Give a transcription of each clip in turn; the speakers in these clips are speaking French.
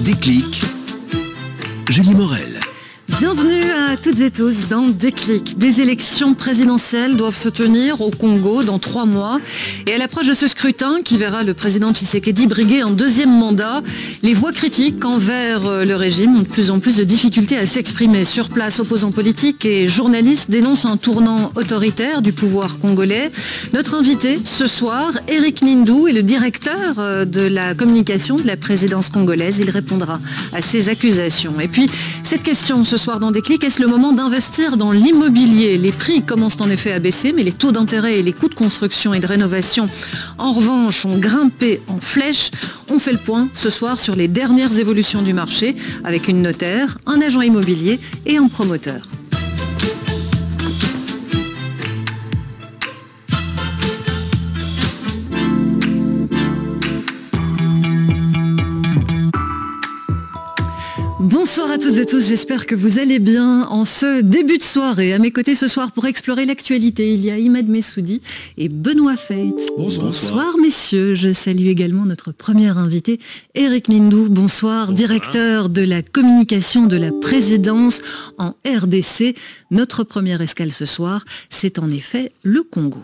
Déclic, Julie Morel. Bienvenue à toutes et tous dans Déclic. Des élections présidentielles doivent se tenir au Congo dans 3 mois. Et à l'approche de ce scrutin qui verra le président Tshisekedi briguer un 2e mandat, les voix critiques envers le régime ont de plus en plus de difficultés à s'exprimer. Sur place, opposants politiques et journalistes dénoncent un tournant autoritaire du pouvoir congolais. Notre invité ce soir, Eric Nindou, est le directeur de la communication de la présidence congolaise. Il répondra à ces accusations. Et puis, cette question ce soir dans Déclic, est-ce le moment d'investir dans l'immobilier? Les prix commencent en effet à baisser, mais les taux d'intérêt et les coûts de construction et de rénovation, en revanche, ont grimpé en flèche. On fait le point ce soir sur les dernières évolutions du marché avec une notaire, un agent immobilier et un promoteur. Bonsoir à toutes et tous, j'espère que vous allez bien en ce début de soirée. À mes côtés ce soir pour explorer l'actualité, il y a Imad Messoudi et Benoît Feit. Bonsoir messieurs, je salue également notre premier invité, Eric Nindou. Bonsoir, directeur de la communication de la présidence en RDC. Notre première escale ce soir, c'est en effet le Congo.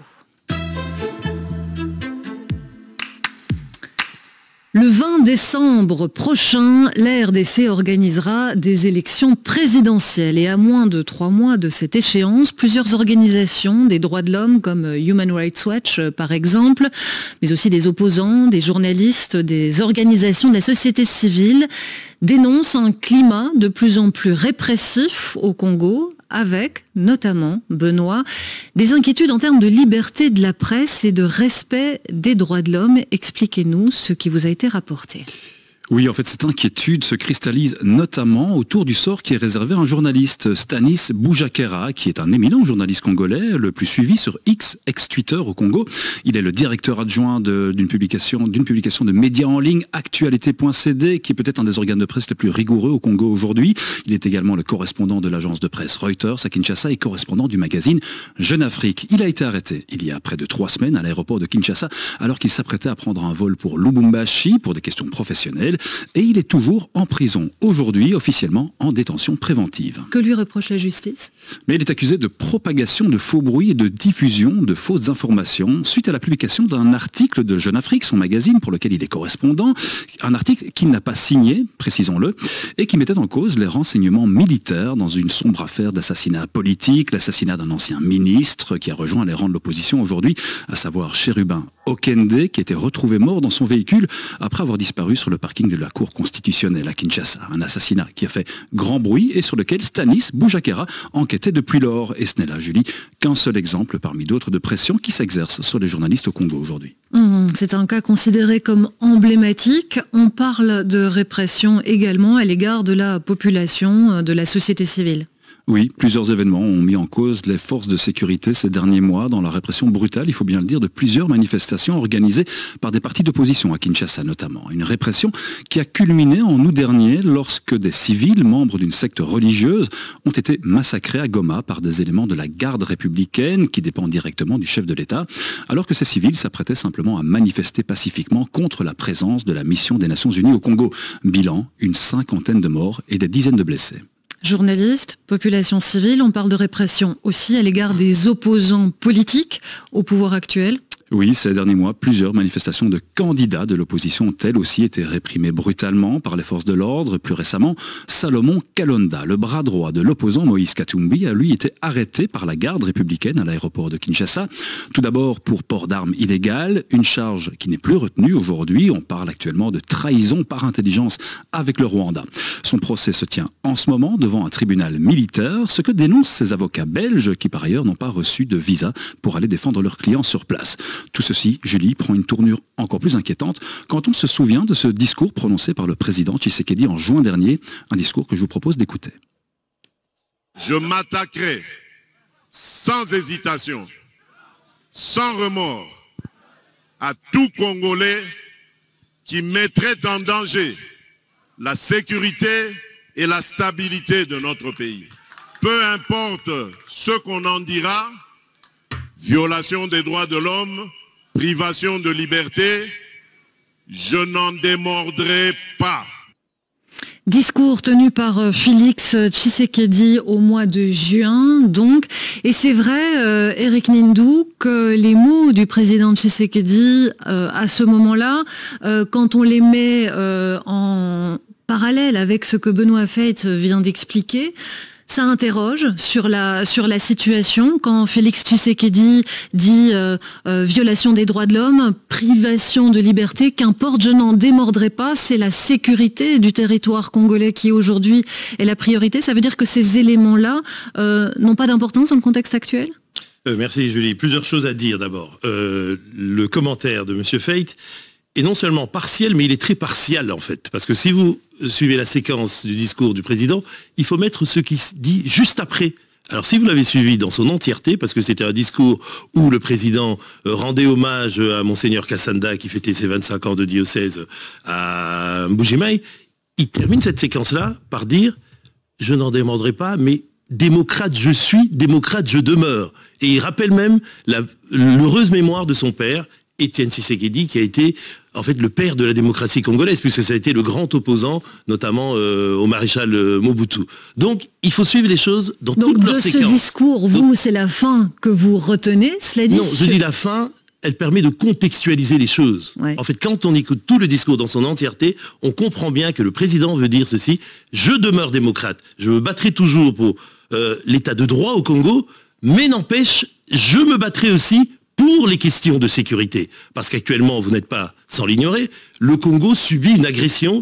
Le 20 décembre prochain, la RDC organisera des élections présidentielles et à moins de 3 mois de cette échéance, plusieurs organisations des droits de l'homme comme Human Rights Watch par exemple, mais aussi des opposants, des journalistes, des organisations de la société civile dénoncent un climat de plus en plus répressif au Congo, avec, notamment, Benoît, des inquiétudes en termes de liberté de la presse et de respect des droits de l'homme. Expliquez-nous ce qui vous a été rapporté. Oui, en fait, cette inquiétude se cristallise notamment autour du sort qui est réservé à un journaliste, Stanis Boujakera, qui est un éminent journaliste congolais, le plus suivi sur X, ex-Twitter au Congo. Il est le directeur adjoint d'une publication de médias en ligne, actualité.cd, qui est peut-être un des organes de presse les plus rigoureux au Congo aujourd'hui. Il est également le correspondant de l'agence de presse Reuters à Kinshasa et correspondant du magazine Jeune Afrique. Il a été arrêté il y a près de 3 semaines à l'aéroport de Kinshasa, alors qu'il s'apprêtait à prendre un vol pour Lubumbashi pour des questions professionnelles. Et il est toujours en prison, aujourd'hui officiellement en détention préventive. Que lui reproche la justice? Mais il est accusé de propagation de faux bruits et de diffusion de fausses informations suite à la publication d'un article de Jeune Afrique, son magazine pour lequel il est correspondant, un article qu'il n'a pas signé, précisons-le, et qui mettait en cause les renseignements militaires dans une sombre affaire d'assassinat politique, l'assassinat d'un ancien ministre qui a rejoint les rangs de l'opposition aujourd'hui, à savoir Chérubin Okende, qui était retrouvé mort dans son véhicule après avoir disparu sur le parking de la Cour constitutionnelle à Kinshasa. Un assassinat qui a fait grand bruit et sur lequel Stanis Boujakera enquêtait depuis lors. Et ce n'est là, Julie, qu'un seul exemple parmi d'autres de pression qui s'exercent sur les journalistes au Congo aujourd'hui. C'est un cas considéré comme emblématique. On parle de répression également à l'égard de la population, de la société civile. Oui, plusieurs événements ont mis en cause les forces de sécurité ces derniers mois dans la répression brutale, il faut bien le dire, de plusieurs manifestations organisées par des partis d'opposition à Kinshasa notamment. Une répression qui a culminé en août dernier lorsque des civils, membres d'une secte religieuse, ont été massacrés à Goma par des éléments de la garde républicaine qui dépend directement du chef de l'État, alors que ces civils s'apprêtaient simplement à manifester pacifiquement contre la présence de la mission des Nations Unies au Congo. Bilan, une 50aine de morts et des dizaines de blessés. Journalistes, population civile, on parle de répression aussi à l'égard des opposants politiques au pouvoir actuel. Oui, ces derniers mois, plusieurs manifestations de candidats de l'opposition ont elles aussi été réprimées brutalement par les forces de l'ordre. Plus récemment, Salomon Kalonda, le bras droit de l'opposant Moïse Katumbi, a lui été arrêté par la garde républicaine à l'aéroport de Kinshasa. Tout d'abord pour port d'armes illégales, une charge qui n'est plus retenue aujourd'hui. On parle actuellement de trahison par intelligence avec le Rwanda. Son procès se tient en ce moment devant un tribunal militaire, ce que dénoncent ses avocats belges qui par ailleurs n'ont pas reçu de visa pour aller défendre leurs clients sur place. Tout ceci, Julie, prend une tournure encore plus inquiétante quand on se souvient de ce discours prononcé par le président Tshisekedi en juin dernier, un discours que je vous propose d'écouter. Je m'attaquerai sans hésitation, sans remords, à tout Congolais qui mettrait en danger la sécurité et la stabilité de notre pays. Peu importe ce qu'on en dira, violation des droits de l'homme, privation de liberté, je n'en démordrai pas. Discours tenu par Félix Tshisekedi au mois de juin, donc. Et c'est vrai, Eric Nindou, que les mots du président Tshisekedi, à ce moment-là, quand on les met en parallèle avec ce que Benoît Feit vient d'expliquer, ça interroge sur la situation. Quand Félix Tshisekedi dit violation des droits de l'homme, privation de liberté, qu'importe, je n'en démordrai pas, c'est la sécurité du territoire congolais qui aujourd'hui est la priorité. Ça veut dire que ces éléments-là n'ont pas d'importance dans le contexte actuel ? Merci Julie. Plusieurs choses à dire d'abord. Le commentaire de M. Feit est non seulement partiel, mais il est très partial en fait. Parce que si vous suivez la séquence du discours du président, il faut mettre ce qui se dit juste après. Alors si vous l'avez suivi dans son entièreté, parce que c'était un discours où le président rendait hommage à Monseigneur Kassanda qui fêtait ses 25 ans de diocèse à Mbujimaï, il termine cette séquence-là par dire « Je n'en démordrai pas, mais démocrate je suis, démocrate je demeure ». Et il rappelle même l'heureuse mémoire de son père, Étienne Tshisekedi, qui a été en fait le père de la démocratie congolaise, puisque ça a été le grand opposant, notamment au maréchal Mobutu. Donc, il faut suivre les choses dans toute leur séquence. Donc, de ce discours, vous, c'est la fin que vous retenez, cela dit ? Non, je dis la fin, elle permet de contextualiser les choses. Ouais. En fait, quand on écoute tout le discours dans son entièreté, on comprend bien que le président veut dire ceci, je demeure démocrate, je me battrai toujours pour l'état de droit au Congo, mais n'empêche, je me battrai aussi pour les questions de sécurité, parce qu'actuellement, vous n'êtes pas sans l'ignorer, le Congo subit une agression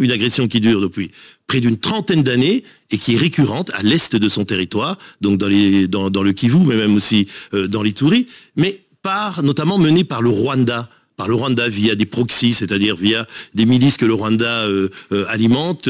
qui dure depuis près d'une trentaine d'années et qui est récurrente à l'est de son territoire, donc dans le Kivu, mais même aussi dans l'Ituri, mais notamment menée par le Rwanda via des proxys, c'est-à-dire via des milices que le Rwanda alimente.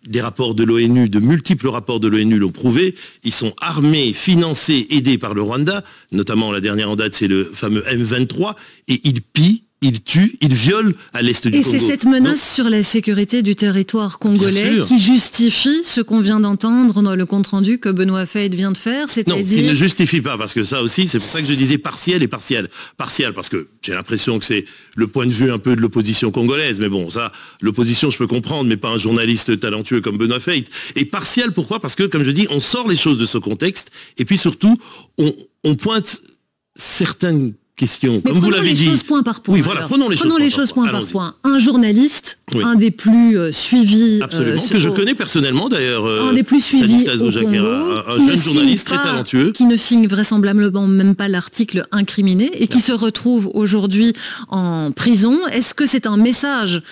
Des rapports de l'ONU, de multiples rapports de l'ONU l'ont prouvé. Ils sont armés, financés, aidés par le Rwanda. Notamment, la dernière en date, c'est le fameux M23. Et ils pillent, ils tuent, ils violent à l'est du Congo. Et c'est cette menace sur la sécurité du territoire congolais qui justifie ce qu'on vient d'entendre dans le compte-rendu que Benoît Feit vient de faire, c'est-à-dire... Non, il ne justifie pas, parce que ça aussi, c'est pour ça que je disais partiel et partiel. Partiel, parce que j'ai l'impression que c'est le point de vue un peu de l'opposition congolaise, mais bon, ça, l'opposition, je peux comprendre, mais pas un journaliste talentueux comme Benoît Feit. Et partiel, pourquoi ? Parce que, comme je dis, on sort les choses de ce contexte, et puis surtout, on pointe certaines questions, mais comme vous l'avez dit. Prenons les choses point par point. Oui, voilà, prenons les choses point par point. Un journaliste, un des plus suivis... Absolument, que je connais personnellement d'ailleurs. Un des plus suivis au Congo, un jeune journaliste très talentueux. Qui ne signe vraisemblablement même pas l'article incriminé et qui se retrouve aujourd'hui en prison. Est-ce que c'est un message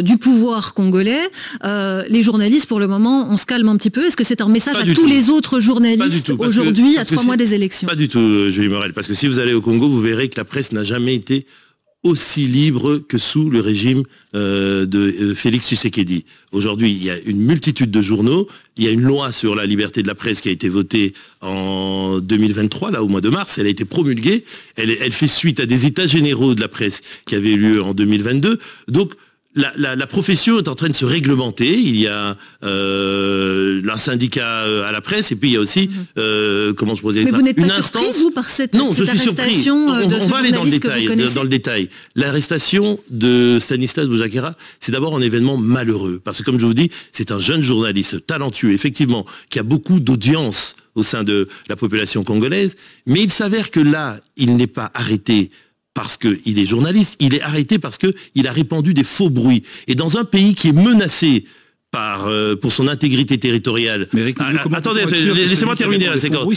du pouvoir congolais ? Les journalistes, pour le moment, on se calme un petit peu. Est-ce que c'est un message à tous les autres journalistes aujourd'hui, à 3 mois des élections ? Pas du tout, Julie Morel, parce que si vous allez au Congo, vous verrez que la presse n'a jamais été aussi libre que sous le régime de Félix Tshisekedi. Aujourd'hui, il y a une multitude de journaux, il y a une loi sur la liberté de la presse qui a été votée en 2023, là au mois de mars, elle a été promulguée, elle fait suite à des états généraux de la presse qui avaient lieu en 2022, donc la profession est en train de se réglementer. Il y a un syndicat à la presse et puis il y a aussi, comment je pourrais dire ça, une instance. Surpris, vous, par cette je suis surpris. On va aller dans le détail. L'arrestation de Stanislas Boujakera, c'est d'abord un événement malheureux. Parce que comme je vous dis, c'est un jeune journaliste talentueux, effectivement, qui a beaucoup d'audience au sein de la population congolaise. Mais il s'avère que là, il n'est pas arrêté parce qu'il est journaliste, il est arrêté parce qu'il a répandu des faux bruits. Et dans un pays qui est menacé pour son intégrité territoriale... Mais Eric, attendez, laissez-moi terminer la séquence.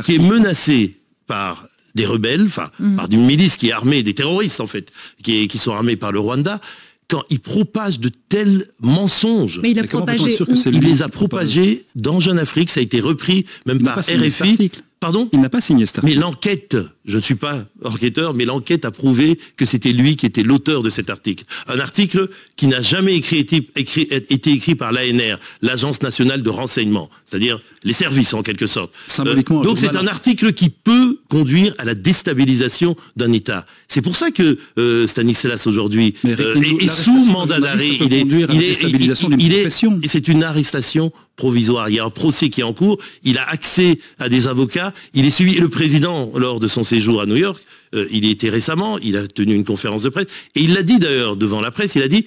Qui est menacé par des rebelles, par une milice qui est armée, des terroristes en fait, qui sont armés par le Rwanda, quand il propage de tels mensonges. Mais il les a propagés dans Jeune Afrique, ça a été repris même par RFI. Pardon ? Il n'a pas signé cet article. Mais l'enquête, je ne suis pas enquêteur, mais l'enquête a prouvé que c'était lui qui était l'auteur de cet article. Un article qui n'a jamais été écrit par l'ANR, l'Agence nationale de renseignement, c'est-à-dire les services en quelque sorte. Symboliquement. Donc c'est un article qui peut conduire à la déstabilisation d'un État. C'est pour ça que Stanislas aujourd'hui est sous mandat d'arrêt. C'est une arrestation provisoire. Il y a un procès qui est en cours. Il a accès à des avocats. Il est suivi. Et le président, lors de son séjour à New York, il y était récemment, il a tenu une conférence de presse. Et il l'a dit d'ailleurs devant la presse, il a dit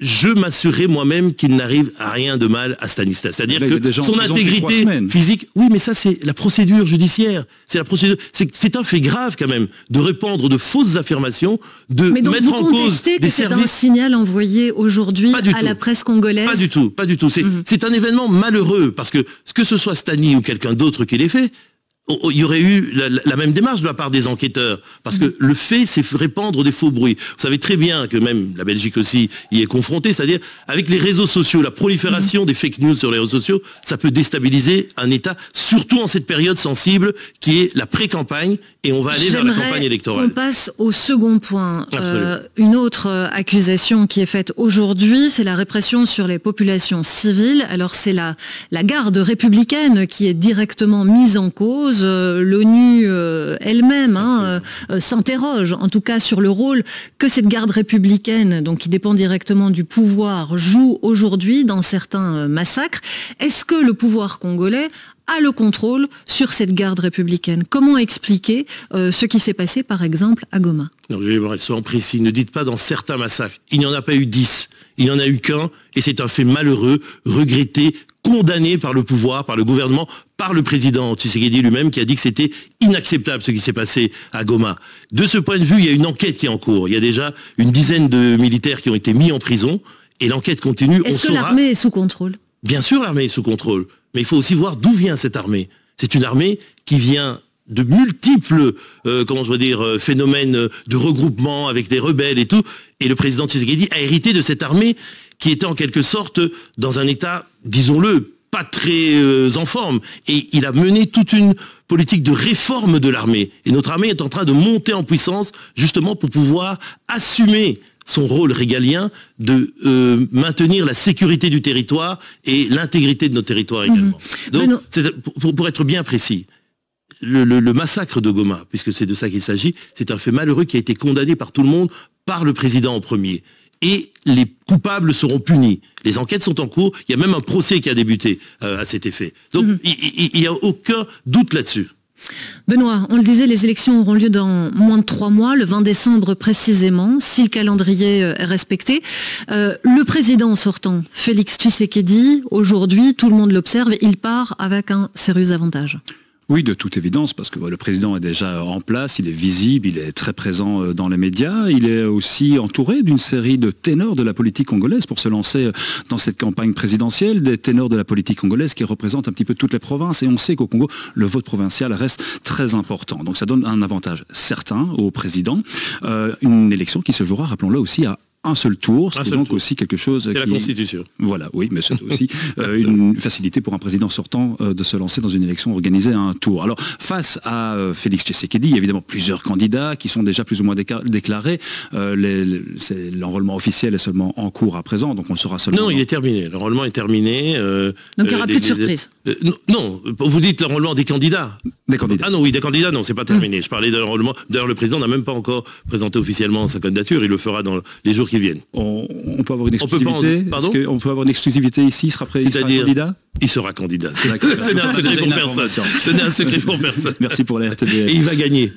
je m'assurerai moi-même qu'il n'arrive à rien de mal à Stanislas. C'est-à-dire que son intégrité physique... Oui, mais ça, c'est la procédure judiciaire. C'est la procédure. C'est un fait grave, quand même, de répandre de fausses affirmations, de mettre en cause des services... C'est un signal envoyé aujourd'hui à la presse congolaise? Pas du tout, pas du tout. C'est un événement malheureux, parce que ce soit Stani ou quelqu'un d'autre qui l'ait fait, il y aurait eu la même démarche de la part des enquêteurs, parce que le fait, c'est répandre des faux bruits. Vous savez très bien que même la Belgique aussi y est confrontée, c'est-à-dire avec les réseaux sociaux, la prolifération des fake news sur les réseaux sociaux, ça peut déstabiliser un État, surtout en cette période sensible qui est la pré-campagne, et on va aller vers la campagne électorale. On passe au second point. Une autre accusation qui est faite aujourd'hui, c'est la répression sur les populations civiles. Alors c'est la garde républicaine qui est directement mise en cause. L'ONU elle-même s'interroge en tout cas sur le rôle que cette garde républicaine, donc qui dépend directement du pouvoir, joue aujourd'hui dans certains massacres. Est-ce que le pouvoir congolais a le contrôle sur cette garde républicaine? Comment expliquer ce qui s'est passé par exemple à Goma? Non, soyons précis, ne dites pas dans certains massacres. Il n'y en a pas eu 10, il n'y en a eu qu'un, et c'est un fait malheureux, regretté, condamné par le pouvoir, par le gouvernement, par le président Tshisekedi lui-même, qui a dit que c'était inacceptable ce qui s'est passé à Goma. De ce point de vue, il y a une enquête qui est en cours. Il y a déjà une dizaine de militaires qui ont été mis en prison, et l'enquête continue. Est-ce que l'armée est sous contrôle? Bien sûr, l'armée est sous contrôle, mais il faut aussi voir d'où vient cette armée. C'est une armée qui vient de multiples phénomènes de regroupement avec des rebelles et tout, et le président Tshisekedi a hérité de cette armée qui était en quelque sorte dans un état, disons-le, pas très en forme, et il a mené toute une politique de réforme de l'armée, et notre armée est en train de monter en puissance justement pour pouvoir assumer son rôle régalien de maintenir la sécurité du territoire et l'intégrité de nos territoires également. Donc, pour être bien précis, le massacre de Goma, puisque c'est de ça qu'il s'agit, c'est un fait malheureux qui a été condamné par tout le monde, par le président en premier. Et les coupables seront punis. Les enquêtes sont en cours, il y a même un procès qui a débuté à cet effet. Donc il n'y a aucun doute là-dessus. Benoît, on le disait, les élections auront lieu dans moins de 3 mois, le 20 décembre précisément, si le calendrier est respecté. Le président sortant, Félix Tshisekedi, aujourd'hui, tout le monde l'observe, il part avec un sérieux avantage. Oui, de toute évidence, parce que le président est déjà en place, il est visible, il est très présent dans les médias, il est aussi entouré d'une série de ténors de la politique congolaise pour se lancer dans cette campagne présidentielle, des ténors de la politique congolaise qui représentent un petit peu toutes les provinces, et on sait qu'au Congo, le vote provincial reste très important. Donc ça donne un avantage certain au président, une élection qui se jouera, rappelons-le aussi, à un seul tour, c'est donc aussi quelque chose qui... C'est la Constitution. Voilà, oui, mais c'est aussi une facilité pour un président sortant de se lancer dans une élection organisée à un tour. Alors, face à Félix Tshisekedi, il y a évidemment plusieurs candidats qui sont déjà plus ou moins déclarés. L'enrôlement officiel est seulement en cours à présent, donc on sera seulement... Non, il est terminé. L'enrôlement est terminé. Donc il n'y aura plus de surprise. Non, vous dites l'enrôlement des candidats. Des candidats. Ah non, oui, des candidats, non, c'est pas terminé. Je parlais de l'enrôlement. D'ailleurs, le président n'a même pas encore présenté officiellement sa candidature. Il le fera dans les jours qui viennent. On peut avoir une exclusivité. Pardon ? On peut avoir une exclusivité ici. Il sera candidat. Il sera candidat. Ce n'est un secret pour personne. Ce n'est un secret pour personne. Merci pour la RTBF. Et il va gagner.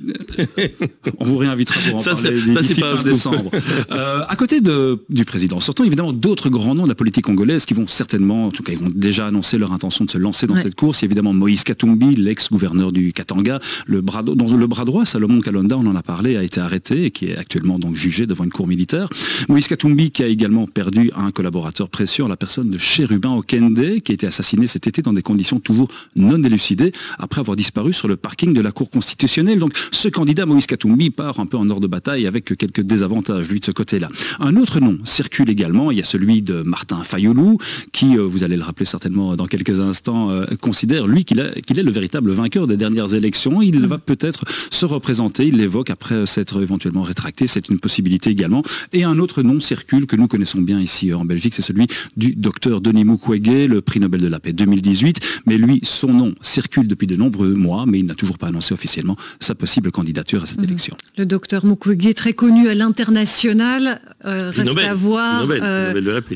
On vous réinvitera pour en parler d'ici fin décembre. À côté du président sortant, évidemment, d'autres grands noms de la politique congolaise qui vont certainement, en tout cas, ils vont déjà annoncer leur intention de se lancer dans cette course. Il y a évidemment Moïse Katumbi, l'ex-gouverneur du Katanga, dont le bras droit, Salomon Kalonda, on en a parlé, a été arrêté et qui est actuellement donc jugé devant une cour militaire. Moïse Katumbi qui a également perdu un collaborateur précieux, la personne de Chérubin Okende, qui a été assassiné cet été dans des conditions toujours non élucidées, après avoir disparu sur le parking de la Cour constitutionnelle. Donc ce candidat, Moïse Katumbi, part un peu en ordre de bataille avec quelques désavantages, lui, de ce côté-là. Un autre nom circule également, il y a celui de Martin Fayoulou, qui, vous allez le rappeler certainement dans quelques instants, considère, lui, qu'il est le véritable vainqueur des dernières élections. Il va peut-être se représenter, il l'évoque après s'être éventuellement rétracté, c'est une possibilité également. Et un autre nom circule que nous connaissons bien ici en Belgique, c'est celui du docteur Denis Mukwege, le prix Nobel de la la paix 2018. Mais lui, son nom circule depuis de nombreux mois, mais il n'a toujours pas annoncé officiellement sa possible candidature à cette élection. Le docteur Mukwege, très connu à l'international, reste à voir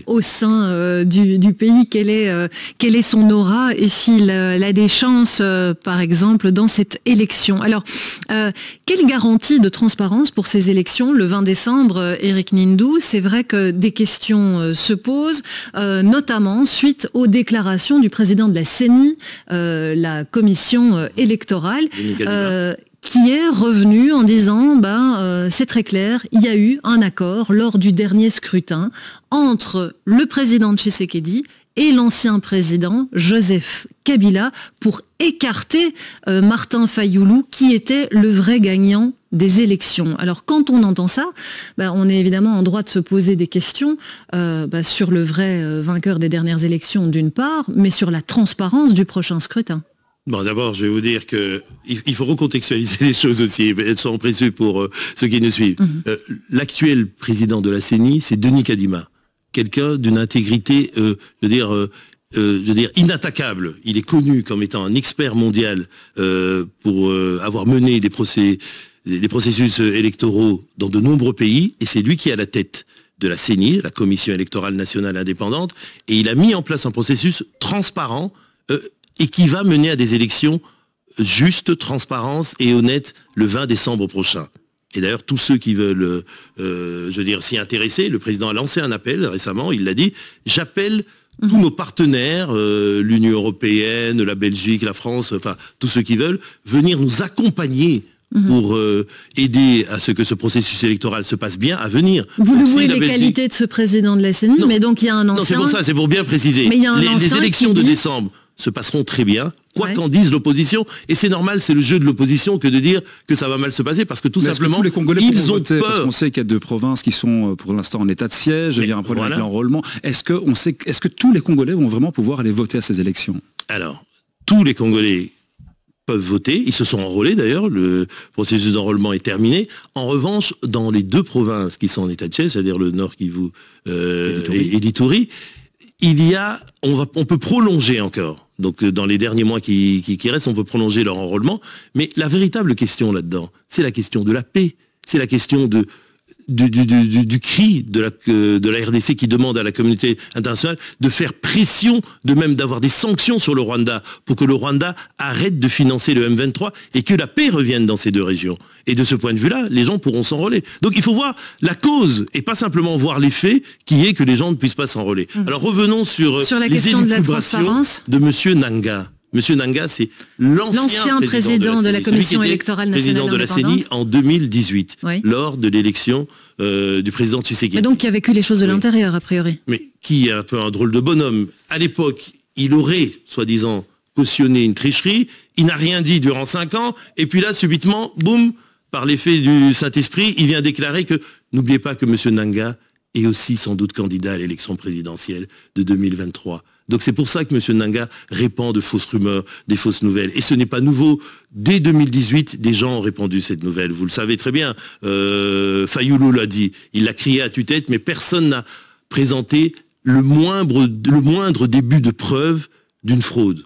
au sein du pays quelle est son aura et s'il a des chances, par exemple, dans cette élection. Alors, quelle garantie de transparence pour ces élections le 20 décembre, Eric Nindou? C'est vrai que des questions se posent, notamment suite aux déclarations du président de la CENI, la commission électorale, qui est revenu en disant c'est très clair, il y a eu un accord lors du dernier scrutin entre le président Tshisekedi et l'ancien président Joseph Kabila pour écarter Martin Fayulu, qui était le vrai gagnant des élections. Alors quand on entend ça, on est évidemment en droit de se poser des questions sur le vrai vainqueur des dernières élections d'une part, mais sur la transparence du prochain scrutin. Bon, d'abord, je vais vous dire qu'il faut recontextualiser les choses aussi, elles sont précieuses pour ceux qui nous suivent. L'actuel président de la CENI, c'est Denis Kadima, quelqu'un d'une intégrité, inattaquable. Il est connu comme étant un expert mondial pour avoir mené des processus électoraux dans de nombreux pays, et c'est lui qui est à la tête de la CENI, la Commission électorale nationale indépendante, et il a mis en place un processus transparent et qui va mener à des élections justes, transparentes et honnêtes le 20 décembre prochain. Et d'ailleurs, tous ceux qui veulent s'y intéresser, le président a lancé un appel récemment, il l'a dit, j'appelle tous nos partenaires, l'Union européenne, la Belgique, la France, enfin tous ceux qui veulent, venir nous accompagner pour aider à ce que ce processus électoral se passe bien à venir. Vous louez les qualités de ce président de la CENI, mais donc il y a un ancien... Non, c'est pour ça, c'est pour bien préciser. Mais il y a les élections de décembre se passeront très bien, quoi qu'en dise l'opposition, et c'est normal, c'est le jeu de l'opposition que de dire que ça va mal se passer, parce que tout simplement, tous les Congolais ils ont voter, peur. Parce qu'on sait qu'il y a 2 provinces qui sont pour l'instant en état de siège, il y a un problème avec l'enrôlement. Est-ce que tous les Congolais vont vraiment pouvoir aller voter à ces élections? Alors, tous les Congolais peuvent voter, ils se sont enrôlés d'ailleurs, le processus d'enrôlement est terminé. En revanche, dans les 2 provinces qui sont en état de siège, c'est-à-dire le Nord Kivu et l'Ituri, on peut prolonger encore. Donc dans les derniers mois qui restent, on peut prolonger leur enrôlement. Mais la véritable question là-dedans, c'est la question de la paix. C'est la question du cri de la RDC qui demande à la communauté internationale de faire pression, de même d'avoir des sanctions sur le Rwanda pour que le Rwanda arrête de financer le M23 et que la paix revienne dans ces 2 régions. Et de ce point de vue-là, les gens pourront s'enrôler. Donc il faut voir la cause et pas simplement voir l'effet qui est que les gens ne puissent pas s'enrôler. Alors revenons sur la les question de la transparence de M. Nanga. Monsieur Nanga, c'est l'ancien président de la Commission électorale nationale président de la CENI en 2018, lors de l'élection du président Tshisekedi. Mais donc qui a vécu les choses de l'intérieur, a priori. Mais qui est un peu un drôle de bonhomme. À l'époque, il aurait, soi-disant, cautionné une tricherie, il n'a rien dit durant 5 ans, et puis là, subitement, boum, par l'effet du Saint-Esprit, il vient déclarer que, n'oubliez pas que monsieur Nanga est aussi sans doute candidat à l'élection présidentielle de 2023. Donc c'est pour ça que M. Nanga répand de fausses rumeurs, des fausses nouvelles. Et ce n'est pas nouveau. Dès 2018, des gens ont répandu cette nouvelle. Vous le savez très bien. Fayulu l'a dit. Il l'a crié à tue-tête, mais personne n'a présenté le moindre début de preuve d'une fraude.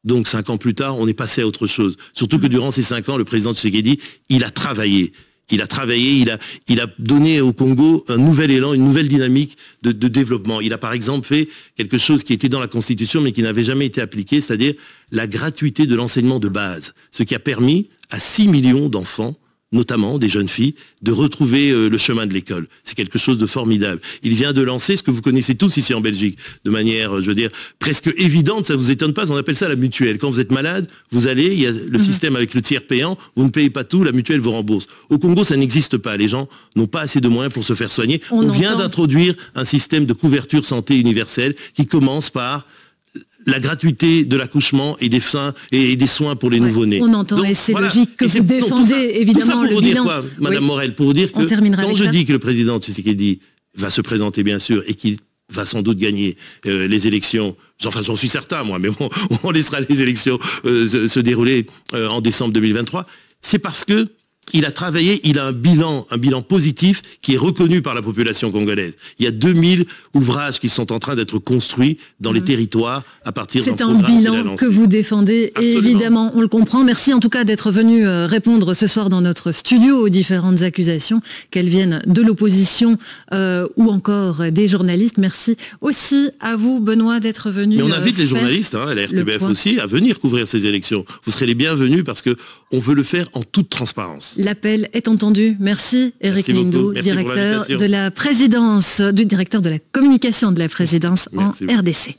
Donc 5 ans plus tard, on est passé à autre chose. Surtout que durant ces 5 ans, le président Tshisekedi, il a travaillé. Il a donné au Congo un nouvel élan, une nouvelle dynamique de développement. Il a par exemple fait quelque chose qui était dans la Constitution mais qui n'avait jamais été appliqué, c'est-à-dire la gratuité de l'enseignement de base. Ce qui a permis à 6 millions d'enfants, notamment des jeunes filles, de retrouver le chemin de l'école. C'est quelque chose de formidable. Il vient de lancer ce que vous connaissez tous ici en Belgique, de manière, je veux dire, presque évidente, ça vous étonne pas, on appelle ça la mutuelle. Quand vous êtes malade, vous allez, il y a le système avec le tiers payant, vous ne payez pas tout, la mutuelle vous rembourse. Au Congo, ça n'existe pas. Les gens n'ont pas assez de moyens pour se faire soigner. On vient d'introduire un système de couverture santé universelle qui commence par la gratuité de l'accouchement et des soins pour les nouveau-nés. On entend, et c'est logique que vous défendez évidemment le bilan. Tout ça pour vous dire quoi, Madame Morel, pour vous dire que quand je dis que le président Tshisekedi va se présenter bien sûr et qu'il va sans doute gagner les élections, enfin j'en suis certain moi, mais bon, on laissera les élections se dérouler en décembre 2023, c'est parce que il a travaillé, il a un bilan positif qui est reconnu par la population congolaise. Il y a 2000 ouvrages qui sont en train d'être construits dans les territoires à partir d'un programme. C'est un bilan que vous défendez, et évidemment, on le comprend. Merci en tout cas d'être venu répondre ce soir dans notre studio aux différentes accusations, qu'elles viennent de l'opposition ou encore des journalistes. Merci aussi à vous, Benoît, d'être venu. Mais on invite les journalistes, à la RTBF aussi, à venir couvrir ces élections. Vous serez les bienvenus parce qu'on veut le faire en toute transparence. L'appel est entendu. Merci, Éric Mindou, directeur de la présidence, directeur de la communication de la présidence en RDC.